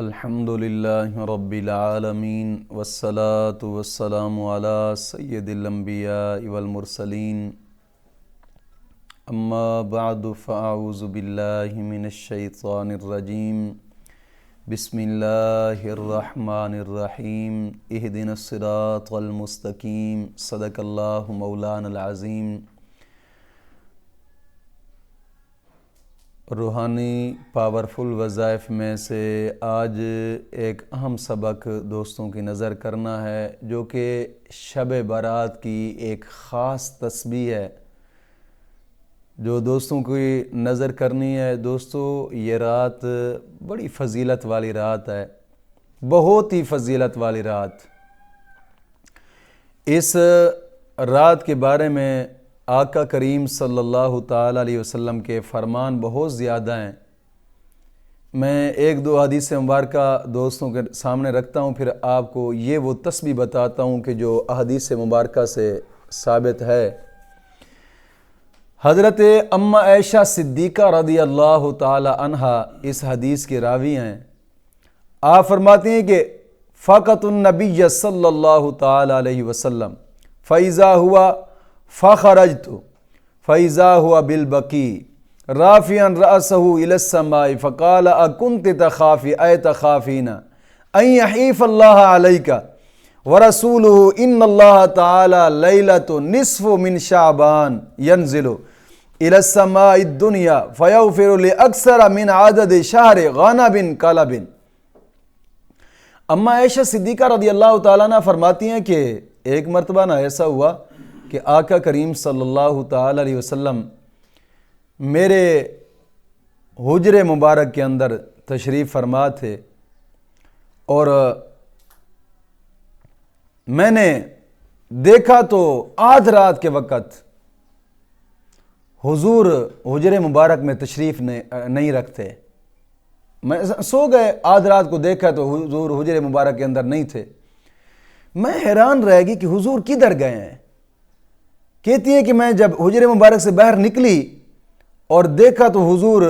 الحمدللہ رب العالمین والصلاة والسلام علی سید الانبیاء والمرسلین اما بعد فاعوذ باللہ من الشیطان الرجیم بسم اللہ الرحمن الرحیم اہدنا الصراط المستقیم صدق اللہ مولانا العظیم۔ روحانی پاورفل وظائف میں سے آج ایک اہم سبق دوستوں کی نظر کرنا ہے، جو کہ شب برات کی ایک خاص تسبیح ہے جو دوستوں کی نظر کرنی ہے۔ دوستو، یہ رات بڑی فضیلت والی رات ہے، بہت ہی فضیلت والی رات۔ اس رات کے بارے میں آقا کریم صلی اللہ تعالیٰ علیہ وسلم کے فرمان بہت زیادہ ہیں۔ میں ایک دو حدیث مبارکہ دوستوں کے سامنے رکھتا ہوں، پھر آپ کو یہ وہ تسبیح بتاتا ہوں کہ جو احادیث مبارکہ سے ثابت ہے۔ حضرت اماں عائشہ صدیقہ رضی اللہ تعالی عنہا اس حدیث کے راوی ہیں۔ آپ فرماتی ہیں کہ فقط النبی صلی اللہ تعالی علیہ وسلم فَإِذَا هُوَ فخرجت فإذا هو بالبقيع رافعا رأسه إلى السماء فقال أكنت تخافي أي تخافين أن يحيف الله عليك ورسوله إن الله تعالى ليلة نصف من شعبان ينزل إلى السماء الدنيا فيغفر لأكثر من عدد شهر غنب كلب۔ اما عائشہ صدیقہ رضی اللہ تعالیٰ عنہ فرماتی ہیں کہ ایک مرتبہ نہ ایسا ہوا کہ آقا کریم صلی اللہ تعالی علیہ وسلم میرے حجر مبارک کے اندر تشریف فرما تھے، اور میں نے دیکھا تو آدھ رات کے وقت حضور حجر مبارک میں تشریف نہیں رکھتے۔ میں سو گئے، آدھ رات کو دیکھا تو حضور حجر مبارک کے اندر نہیں تھے۔ میں حیران رہ گئی کہ حضور کدھر گئے ہیں۔ کہتی ہے کہ میں جب حجر مبارک سے باہر نکلی اور دیکھا تو حضور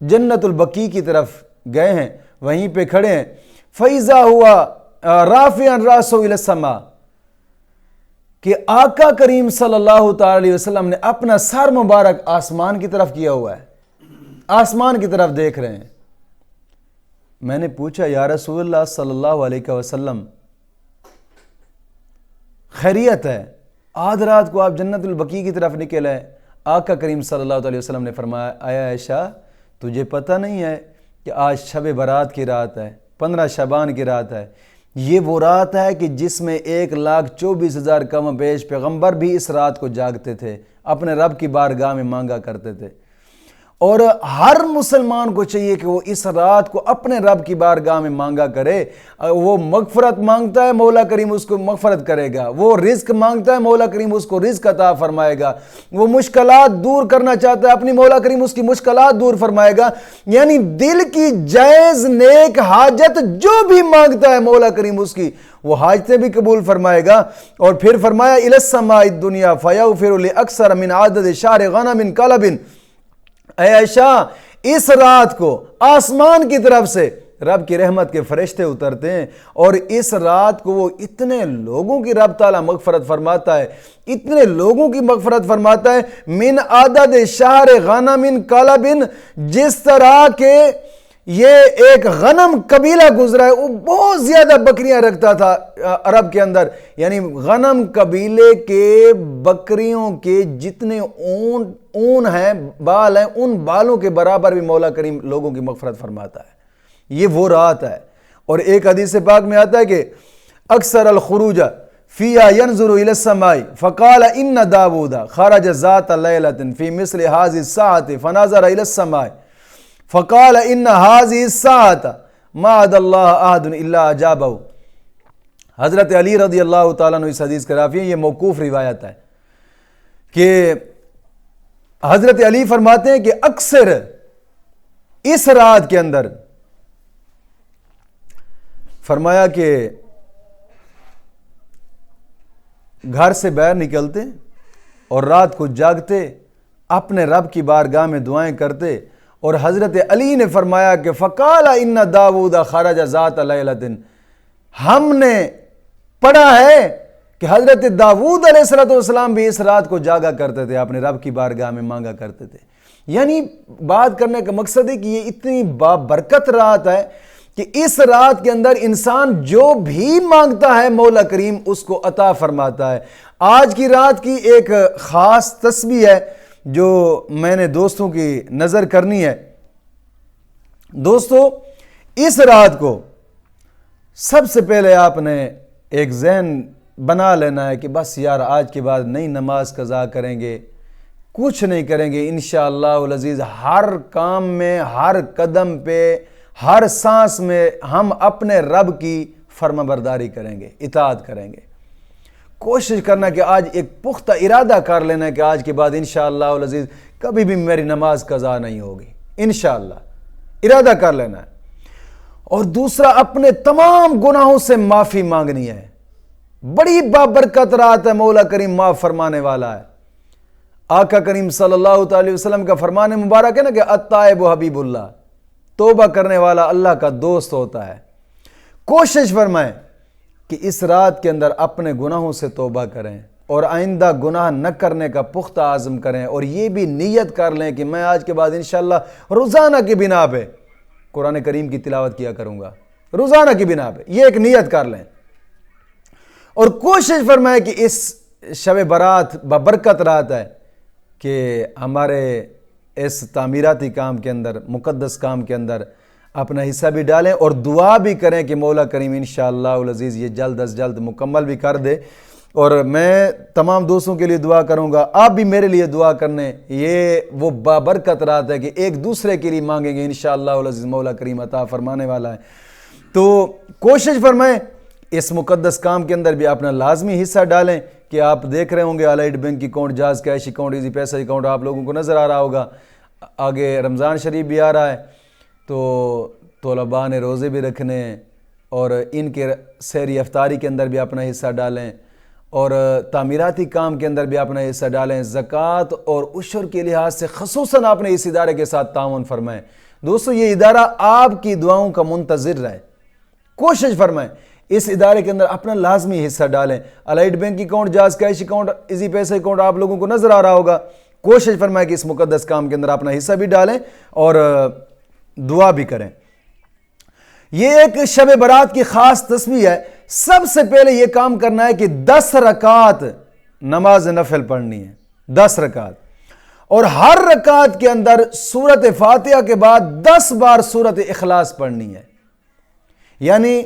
جنت البقیع کی طرف گئے ہیں، وہیں پہ کھڑے ہیں۔ فَإِذَا هُوَ رَافِعًا رَأْسَهُ إِلَى السَّمَاءِ، کہ آقا کریم صلی اللہ تعالی علیہ وسلم نے اپنا سر مبارک آسمان کی طرف کیا ہوا ہے، آسمان کی طرف دیکھ رہے ہیں۔ میں نے پوچھا یا رسول اللہ صلی اللہ علیہ وسلم، خیریت ہے؟ آدھ رات کو آپ جنت البقیع کی طرف نکل آئے۔ آقا کریم صلی اللہ علیہ وسلم نے فرمایا، آیا عائشہ تجھے پتہ نہیں ہے کہ آج شب برات کی رات ہے، 15 شعبان کی رات ہے؟ یہ وہ رات ہے کہ جس میں 1,24,000 کم بیش پیغمبر بھی اس رات کو جاگتے تھے، اپنے رب کی بارگاہ میں مانگا کرتے تھے، اور ہر مسلمان کو چاہیے کہ وہ اس رات کو اپنے رب کی بارگاہ میں مانگا کرے۔ وہ مغفرت مانگتا ہے، مولا کریم اس کو مغفرت کرے گا۔ وہ رزق مانگتا ہے، مولا کریم اس کو رزق عطا فرمائے گا۔ وہ مشکلات دور کرنا چاہتا ہے، اپنی مولا کریم اس کی مشکلات دور فرمائے گا۔ یعنی دل کی جائز نیک حاجت جو بھی مانگتا ہے، مولا کریم اس کی وہ حاجتیں بھی قبول فرمائے گا۔ اور پھر فرمایا الی السماء الدنیا فیغفر لاکثر من عدد شہر غنم کلب۔ اے عائشہ، اس رات کو آسمان کی طرف سے رب کی رحمت کے فرشتے اترتے ہیں، اور اس رات کو وہ اتنے لوگوں کی رب تعالیٰ مغفرت فرماتا ہے، اتنے لوگوں کی مغفرت فرماتا ہے، من عدد شہر غنم کلب، جس طرح کے یہ ایک غنم قبیلہ گزرا ہے، وہ بہت زیادہ بکریاں رکھتا تھا عرب کے اندر۔ یعنی غنم قبیلے کے بکریوں کے جتنے اون ہیں، بال ہیں، ان بالوں کے برابر بھی مولا کریم لوگوں کی مغفرت فرماتا ہے۔ یہ وہ رات ہے۔ اور ایک حدیث پاک میں آتا ہے کہ اکثر الخروج فیہا ینظر الی السماء فقال ان داود خرج ذات لیلۃ فی مثل هذه الساعۃ فنظر الی السماء فقال ان هذه الساعة ما عد الله احد الا اجابه۔ حضرت علی رضی اللہ تعالیٰ عنہ اس حدیث کے راوی ہیں۔ یہ موقوف روایت ہے کہ حضرت علی فرماتے ہیں کہ اکثر اس رات کے اندر فرمایا کہ گھر سے باہر نکلتے اور رات کو جاگتے، اپنے رب کی بارگاہ میں دعائیں کرتے، اور حضرت علی نے فرمایا کہ فقال ان داؤد خرج ذات لیلۃ، ہم نے پڑھا ہے کہ حضرت داؤد علیہ السلام بھی اس رات کو جاگا کرتے تھے، اپنے رب کی بارگاہ میں مانگا کرتے تھے۔ یعنی بات کرنے کا مقصد ہے کہ یہ اتنی بابرکت رات ہے کہ اس رات کے اندر انسان جو بھی مانگتا ہے مولا کریم اس کو عطا فرماتا ہے۔ آج کی رات کی ایک خاص تسبیح ہے جو میں نے دوستوں کی نظر کرنی ہے۔ دوستو، اس رات کو سب سے پہلے آپ نے ایک ذہن بنا لینا ہے کہ بس یار آج کے بعد نئی نماز قضا کریں گے، کچھ نہیں کریں گے، انشاءاللہ العزیز ہر کام میں، ہر قدم پہ، ہر سانس میں ہم اپنے رب کی فرما برداری کریں گے، اطاعت کریں گے۔ کوشش کرنا کہ آج ایک پختہ ارادہ کر لینا ہے کہ آج کے بعد انشاءاللہ العزیز کبھی بھی میری نماز قضا نہیں ہوگی، انشاءاللہ ارادہ کر لینا ہے۔ اور دوسرا، اپنے تمام گناہوں سے معافی مانگنی ہے۔ بڑی بابرکت رات ہے، مولا کریم معاف فرمانے والا ہے۔ آقا کریم صلی اللہ علیہ وسلم کا فرمان مبارک ہے نا کہ التائب حبیب اللہ، توبہ کرنے والا اللہ کا دوست ہوتا ہے۔ کوشش فرمائیں کہ اس رات کے اندر اپنے گناہوں سے توبہ کریں اور آئندہ گناہ نہ کرنے کا پختہ عزم کریں، اور یہ بھی نیت کر لیں کہ میں آج کے بعد انشاءاللہ روزانہ کی بنا پہ قرآن کریم کی تلاوت کیا کروں گا، روزانہ کی بنا پہ یہ ایک نیت کر لیں۔ اور کوشش فرمائیں کہ اس شب برات ببرکت رات ہے کہ ہمارے اس تعمیراتی کام کے اندر، مقدس کام کے اندر اپنا حصہ بھی ڈالیں، اور دعا بھی کریں کہ مولا کریم انشاءاللہ العزیز یہ جلد از جلد مکمل بھی کر دے۔ اور میں تمام دوستوں کے لیے دعا کروں گا، آپ بھی میرے لیے دعا کرنے۔ یہ وہ بابرکت رات ہے کہ ایک دوسرے کے لیے مانگیں گے، انشاءاللہ العزیز مولا کریم عطا فرمانے والا ہے۔ تو کوشش فرمائیں اس مقدس کام کے اندر بھی اپنا لازمی حصہ ڈالیں کہ آپ دیکھ رہے ہوں گے allied bank account, jazz cash account, easy پیسہ اکاؤنٹ آپ لوگوں کو نظر آ رہا ہوگا۔ آگے رمضان شریف بھی آ رہا ہے تو طلباء نے روزے بھی رکھنے ہیں، اور ان کے سحری افطاری کے اندر بھی اپنا حصہ ڈالیں، اور تعمیراتی کام کے اندر بھی اپنا حصہ ڈالیں۔ زکوٰۃ اور عشر کے لحاظ سے خصوصاً آپ نے اس ادارے کے ساتھ تعاون فرمائیں۔ دوستو، یہ ادارہ آپ کی دعاؤں کا منتظر رہے۔ کوشش فرمائیں اس ادارے کے اندر اپنا لازمی حصہ ڈالیں۔ Allied bank account, jazz cash account, easy پیسہ اکاؤنٹ آپ لوگوں کو نظر آ رہا ہوگا۔ کوشش فرمائیں کہ اس مقدس کام کے اندر اپنا حصہ بھی ڈالیں اور دعا بھی کریں۔ یہ ایک شب برات کی خاص تسبیح ہے۔ سب سے پہلے یہ کام کرنا ہے کہ 10 رکعت نماز نفل پڑھنی ہے، 10 رکعت، اور ہر رکعت کے اندر سورۃ فاتحہ کے بعد 10 بار سورۃ اخلاص پڑھنی ہے۔ یعنی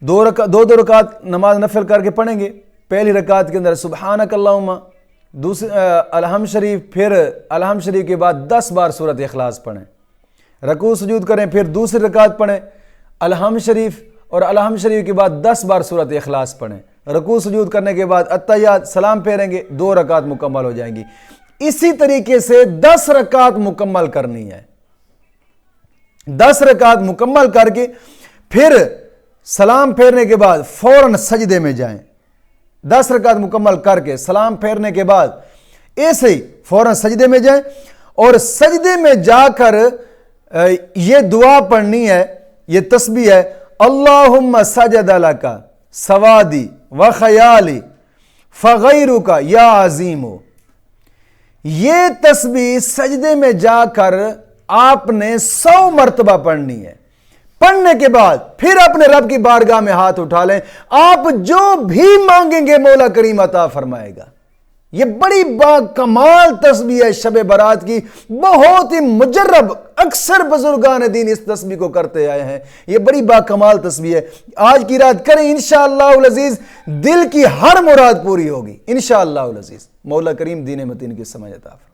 دو رکعت نماز نفل کر کے پڑھیں گے۔ پہلی رکعت کے اندر سبحانک اللہم، دوسری الحمد شریف، پھر الحمد شریف کے بعد 10 بار سورۃ اخلاص پڑھیں، رکوع سجود کریں، پھر دوسری رکعت پڑھیں الحمد شریف، اور الحمد شریف کے بعد 10 بار سورۃ اخلاص پڑھیں، رکوع سجود کرنے کے بعد التحیات، سلام پھیریں گے، 2 رکعت مکمل ہو جائیں گی۔ اسی طریقے سے 10 رکعت مکمل کرنی ہے۔ 10 رکعت مکمل کر کے پھر سلام پھیرنے کے بعد فوراً سجدے میں جائیں۔ 10 رکعت مکمل کر کے سلام پھیرنے کے بعد ایسے ہی فوراً سجدے میں جائیں، اور سجدے میں جا کر یہ دعا پڑھنی ہے، یہ تسبیح ہے، اللہم سجد لک سوادی و خیالی فغیرک یا عظیم۔ یہ تسبیح سجدے میں جا کر آپ نے 100 مرتبہ پڑھنی ہے۔ پڑھنے کے بعد پھر اپنے رب کی بارگاہ میں ہاتھ اٹھا لیں، آپ جو بھی مانگیں گے مولا کریم عطا فرمائے گا۔ یہ بڑی با کمال تسبیح ہے شب برات کی، بہت ہی مجرب، اکثر بزرگان دین اس تسبیح کو کرتے آئے ہیں۔ یہ بڑی با کمال تسبیح ہے، آج کی رات کریں، انشاءاللہ العزیز دل کی ہر مراد پوری ہوگی، انشاءاللہ العزیز۔ مولا کریم دین متین کی سمجھ عطا فرمائے۔